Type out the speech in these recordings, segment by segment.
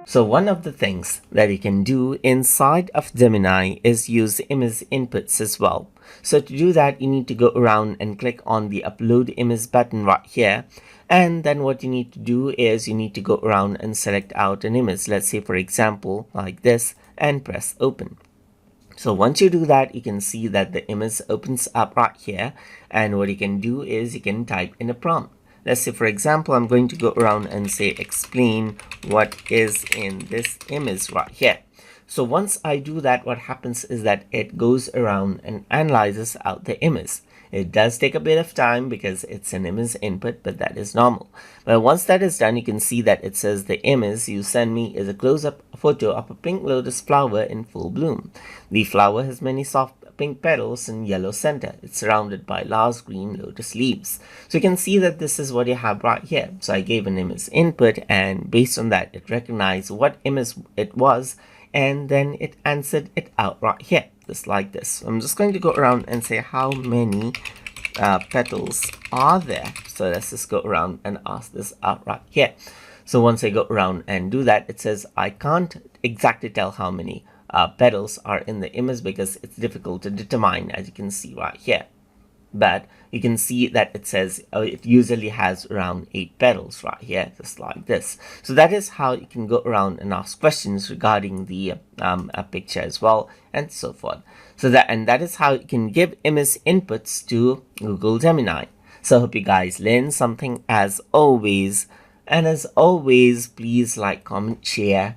So one of the things that you can do inside of Gemini is use image inputs as well. So to do that, you need to go around and click on the upload image button right here. And then what you need to do is you need to go around and select out an image. Let's say, for example, like this, and press open. So once you do that, you can see that the image opens up right here. And what you can do is you can type in a prompt. Let's say, for example, I'm going to go around and say explain what is in this image right here. So once I do that, what happens is that it goes around and analyzes out the image. It does take a bit of time because it's an image input, but that is normal. But once that is done, you can see that it says the image you send me is a close-up photo of a pink lotus flower in full bloom. The flower has many soft pink petals and yellow center. It's surrounded by large green lotus leaves. So you can see that this is what you have right here. So I gave an image input, and based on that, it recognized what image it was, and then it answered it out right here, just like this. So I'm just going to go around and say how many petals are there. So let's just go around and ask this out right here. So once I go around and do that, it says I can't exactly tell how many petals are in the image because it's difficult to determine, as you can see right here. But you can see that it says it usually has around 8 petals right here, just like this. So that is how you can go around and ask questions regarding the picture as well, and so forth. So that is how you can give image inputs to Google Gemini. So I hope you guys learned something as always. And as always, please like, comment, share,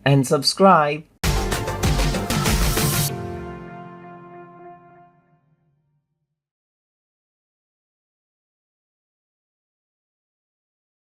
and subscribe.